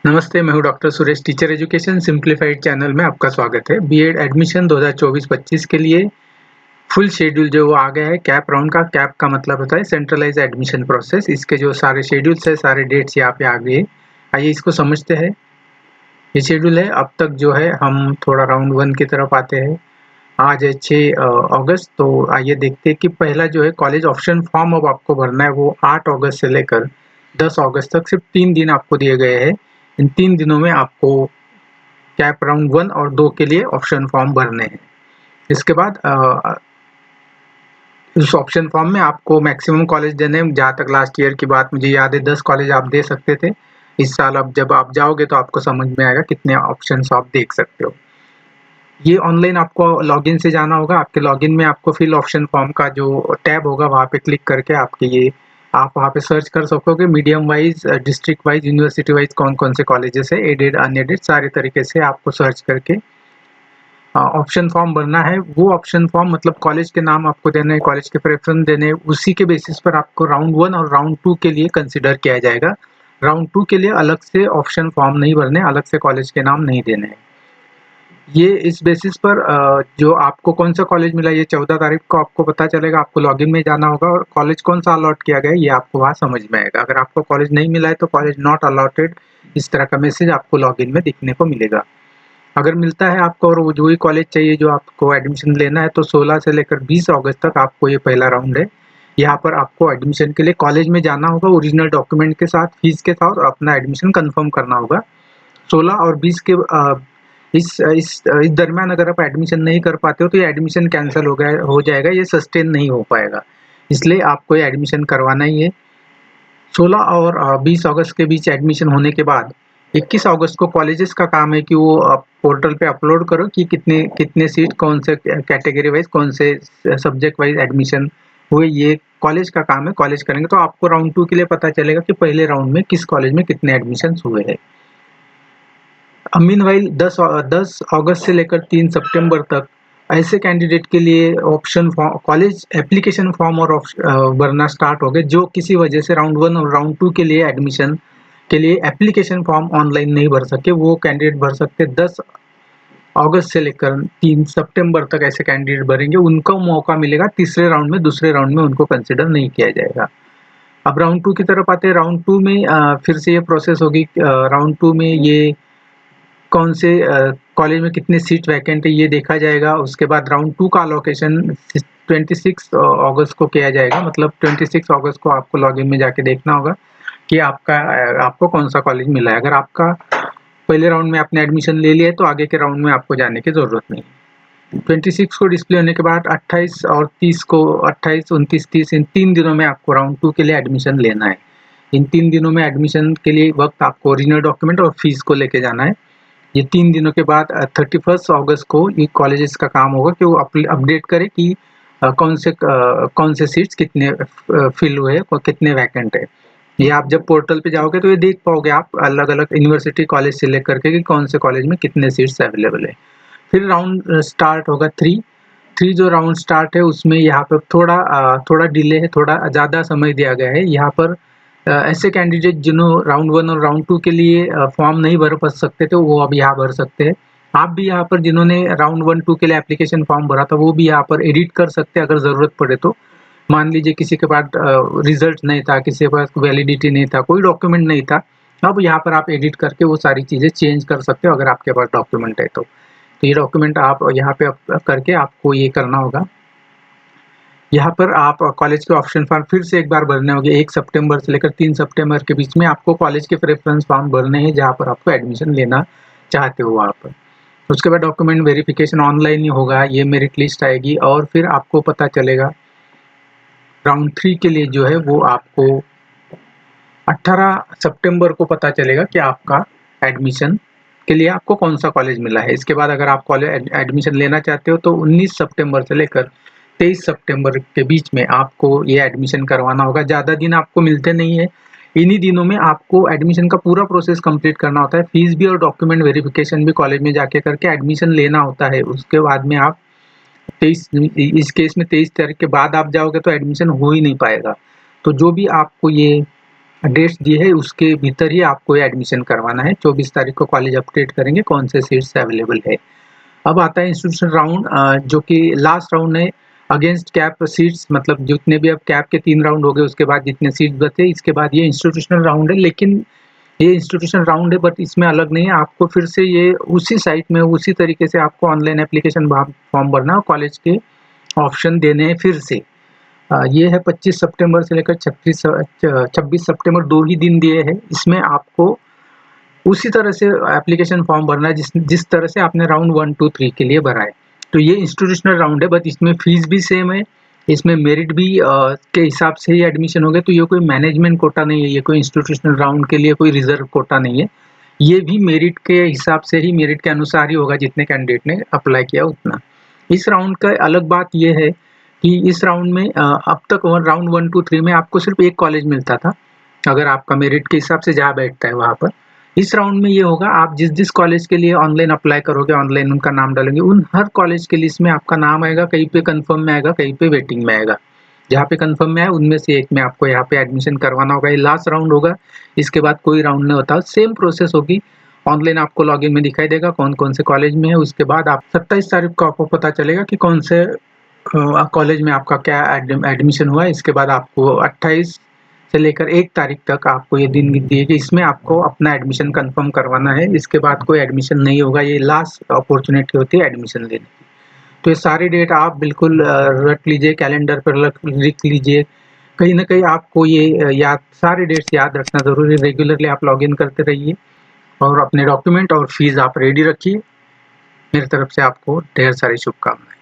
नमस्ते, मैं हूँ doctor Suresh, teacher education simplified channel में आपका स्वागत है। बीएड एडमिशन 2024-25 के लिए फुल शेड्यूल जो आ गया है कैप राउंड का। कैप का मतलब होता है सेंट्रलाइज एडमिशन प्रोसेस। इसके जो सारे शेड्यूल्स है, सारे डेट्स यहाँ पे आ गए। आइए इसको समझते हैं। ये शेड्यूल है। अब तक जो है हम थोड़ा राउंड 1 की तरफ आते हैं। आज है 6 अगस्त। तो आइए देखते हैं कि पहला जो है कॉलेज ऑप्शन फॉर्म अब आपको भरना है, वो 8 अगस्त से लेकर 10 अगस्त तक सिर्फ 3 दिन आपको दिए गए हैं। इन 3 दिनों में आपको कैप राउंड 1 और 2 के लिए ऑप्शन फॉर्म भरने हैं। इसके बाद उस ऑप्शन फॉर्म में आपको मैक्सिमम कॉलेज देने हैं। जहाँ तक लास्ट ईयर की बात मुझे याद है, 10 कॉलेज आप दे सकते थे। इस साल अब जब आप जाओगे तो आपको समझ में आएगा कितने ऑप्शंस आप देख सकते हो। ये ऑनलाइन आपको लॉगिन से जाना होगा। आपके लॉगिन में आपको फिल ऑप्शन फॉर्म का जो टैब होगा वहाँ पे क्लिक करके आपके ये आप वहाँ पे सर्च कर सकोगे medium wise, district wise, university wise कौन कौन से कॉलेजेस है, एडेड अनएडेड, सारे तरीके से आपको सर्च करके ऑप्शन फॉर्म भरना है। वो ऑप्शन फॉर्म मतलब कॉलेज के नाम आपको देने हैं, कॉलेज के प्रेफरेंस देने हैं। उसी के बेसिस पर आपको राउंड 1 और राउंड 2 के लिए कंसिडर किया जाएगा। राउंड 2 के लिए अलग से ऑप्शन फॉर्म नहीं भरने, अलग से कॉलेज के नाम नहीं देने हैं। ये इस बेसिस पर जो आपको कौन सा कॉलेज मिला ये 14 तारीख को आपको पता चलेगा। आपको लॉगिन में जाना होगा और कॉलेज कौन सा अलॉट किया गया है ये आपको वहाँ समझ में आएगा। अगर आपको कॉलेज नहीं मिला है तो कॉलेज नॉट अलॉटेड, इस तरह का मैसेज आपको लॉगिन में दिखने को मिलेगा। अगर मिलता है आपको और वो जो ही कॉलेज चाहिए जो आपको एडमिशन लेना है, तो 16 से लेकर 20 अगस्त तक आपको ये पहला राउंड है। यहाँ पर आपको एडमिशन के लिए कॉलेज में जाना होगा ओरिजिनल डॉक्यूमेंट के साथ, फीस के साथ, और अपना एडमिशन कंफर्म करना होगा। 16 और 20 के इस दरमियान अगर आप एडमिशन नहीं कर पाते हो तो ये एडमिशन कैंसिल हो जाएगा, ये सस्टेन नहीं हो पाएगा। इसलिए आपको ये एडमिशन करवाना ही है। 16 और 20 अगस्त के बीच एडमिशन होने के बाद 21 अगस्त को कॉलेजेस का काम है कि वो पोर्टल पे अपलोड करो कि कितने कितने सीट, कौन से कैटेगरी वाइज, कौन से सब्जेक्ट वाइज एडमिशन हुए। ये कॉलेज का काम है, कॉलेज करेंगे तो आपको राउंड 2 के लिए पता चलेगा कि पहले राउंड में किस कॉलेज में कितने एडमिशन हुए हैं। मीनवाइल 10 अगस्त से लेकर 3 सितंबर तक ऐसे कैंडिडेट के लिए option form, college application form और भरना स्टार्ट हो गए जो किसी वजह से राउंड 1 और राउंड 2 के लिए एडमिशन के लिए एप्लीकेशन फॉर्म ऑनलाइन नहीं भर सके। वो कैंडिडेट भर सकते 10 अगस्त से लेकर 3 सितंबर तक ऐसे कैंडिडेट भरेंगे, उनको मौका मिलेगा तीसरे राउंड में। दूसरे राउंड में उनको कंसिडर नहीं किया जाएगा। अब राउंड 2 की तरफ आते हैं। राउंड 2 में फिर से ये प्रोसेस होगी। राउंड 2 में ये कौन से कॉलेज में कितने सीट वैकेंट है ये देखा जाएगा। उसके बाद राउंड 2 का अलोकेशन 26 अगस्त को किया जाएगा। मतलब 26 अगस्त को आपको लॉगिन में जाके देखना होगा कि आपको कौन सा कॉलेज मिला है। अगर आपका पहले राउंड में आपने एडमिशन ले लिया है तो आगे के राउंड में आपको जाने की ज़रूरत नहीं। 26 को डिस्प्ले होने के बाद 28 और 30 को, 28, 29, 30, इन 3 दिनों में आपको राउंड 2 के लिए एडमिशन लेना है। इन 3 दिनों में एडमिशन के लिए वक्त आपको ओरिजिनल डॉक्यूमेंट और फीस को लेके जाना है। ये 3 दिनों के बाद 31 अगस्त को ये कॉलेजेस का काम होगा कि वो अपडेट करे कि कौन से सीट्स कितने फिल हुए हैं, कितने वैकेंट है। ये आप जब पोर्टल पे जाओगे तो ये देख पाओगे आप अलग अलग यूनिवर्सिटी कॉलेज सिलेक्ट करके कि कौन से कॉलेज में कितने सीट्स अवेलेबल है। फिर राउंड स्टार्ट होगा 3 जो राउंड स्टार्ट है उसमें यहाँ पर थोड़ा डिले है, थोड़ा ज़्यादा समय दिया गया है। यहाँ पर ऐसे कैंडिडेट जिन्होंने राउंड 1 और राउंड 2 के लिए फॉर्म नहीं भर पा सकते थे वो अब यहाँ भर सकते हैं। आप भी यहाँ पर जिन्होंने राउंड 1, 2 के लिए एप्लीकेशन फॉर्म भरा था वो भी यहाँ पर एडिट कर सकते हैं अगर ज़रूरत पड़े तो। मान लीजिए किसी के पास रिजल्ट नहीं था, किसी के पास वैलिडिटी नहीं था, कोई डॉक्यूमेंट नहीं था, अब यहाँ पर आप एडिट करके वो सारी चीज़ें चेंज कर सकते हो अगर आपके पास डॉक्यूमेंट है तो। ये डॉक्यूमेंट आप यहाँ पे करके आपको ये करना होगा। यहाँ पर आप कॉलेज के ऑप्शन फॉर्म फिर से एक बार भरने होंगे। 1 सितंबर से लेकर 3 सितंबर के बीच में आपको कॉलेज के प्रेफरेंस फॉर्म भरने हैं जहाँ पर आपको एडमिशन लेना चाहते हो वहाँ पर। उसके बाद डॉक्यूमेंट वेरिफिकेशन ऑनलाइन ही होगा, ये मेरिट लिस्ट आएगी और फिर आपको पता चलेगा राउंड 3 के लिए जो है वो आपको 18 सितंबर को पता चलेगा कि आपका एडमिशन के लिए आपको कौन सा कॉलेज मिला है। इसके बाद अगर आप कॉलेज एडमिशन लेना चाहते हो तो 19 सितंबर से लेकर 23 सितंबर के बीच में आपको ये एडमिशन करवाना होगा। ज़्यादा दिन आपको मिलते नहीं है। इन्हीं दिनों में आपको एडमिशन का पूरा प्रोसेस कंप्लीट करना होता है। फीस भी और डॉक्यूमेंट वेरिफिकेशन भी कॉलेज में जाके करके एडमिशन लेना होता है। उसके बाद में आप 23, इस केस में 23 तारीख के बाद आप जाओगे तो एडमिशन हो ही नहीं पाएगा। तो जो भी आपको ये डेट्स दी है उसके भीतर ही आपको एडमिशन करवाना है। 24 तारीख को कॉलेज अपडेट करेंगे कौन से सीट्स अवेलेबल है। अब आता है इंस्टीट्यूशन राउंड, जो कि लास्ट राउंड है अगेंस्ट कैप सीट्स, मतलब जितने भी अब कैप के 3 राउंड हो गए उसके बाद जितने सीट्स बचे इसके बाद ये इंस्टीट्यूशनल राउंड है। लेकिन ये इंस्टीट्यूशन राउंड है बट इसमें अलग नहीं है, आपको फिर से ये उसी साइट में उसी तरीके से आपको ऑनलाइन एप्लीकेशन फॉर्म भरना और कॉलेज के ऑप्शन देने हैं फिर से। ये है 25 सितंबर से लेकर 26 सितंबर 2 ही दिन दिए हैं। इसमें आपको उसी तरह से एप्लीकेशन फॉर्म भरना है जिस तरह से आपने राउंड 1, 2, 3 के लिए भरा है। तो ये इंस्टीट्यूशनल राउंड है बट इसमें फीस भी सेम है, इसमें मेरिट भी के हिसाब से ही एडमिशन हो गया। तो ये कोई मैनेजमेंट कोटा नहीं है, ये कोई इंस्टीट्यूशनल राउंड के लिए कोई रिजर्व कोटा नहीं है। ये भी मेरिट के हिसाब से ही, मेरिट के अनुसार ही होगा, जितने कैंडिडेट ने अप्लाई किया उतना। इस राउंड का अलग बात ये है कि इस राउंड में अब तक राउंड 1, 2, 3 में आपको सिर्फ एक कॉलेज मिलता था अगर आपका मेरिट के हिसाब से जहाँ बैठता है वहाँ पर। इस राउंड में ये होगा, आप जिस जिस कॉलेज के लिए ऑनलाइन अप्लाई करोगे, ऑनलाइन उनका नाम डालेंगे, उन हर कॉलेज के लिस्ट में आपका नाम आएगा, कहीं पे कंफर्म में आएगा, कहीं पे वेटिंग में आएगा। जहाँ पे कंफर्म में आए उनमें से एक में आपको यहाँ पे एडमिशन करवाना होगा। ये लास्ट राउंड होगा, इसके बाद कोई राउंड नहीं होता। सेम प्रोसेस होगी, ऑनलाइन आपको लॉगिन में दिखाई देगा कौन कौन से कॉलेज में है। उसके बाद आप 27 तारीख को आपको पता चलेगा कि कौन से कॉलेज में आपका क्या एडमिशन हुआ है। इसके बाद आपको 28 से लेकर 1 तारीख तक आपको ये दिन दिए कि इसमें आपको अपना एडमिशन कंफर्म करवाना है। इसके बाद कोई एडमिशन नहीं होगा, ये लास्ट अपॉर्चुनिटी होती है एडमिशन लेने की। तो ये सारी डेट आप बिल्कुल रख लीजिए, कैलेंडर पर लिख लीजिए, कहीं ना कहीं आपको ये याद, सारे डेट्स याद रखना ज़रूरी है। रेगुलरली आप लॉगिन करते रहिए और अपने डॉक्यूमेंट और फीस आप रेडी रखिए। मेरी तरफ से आपको ढेर सारी शुभकामनाएं।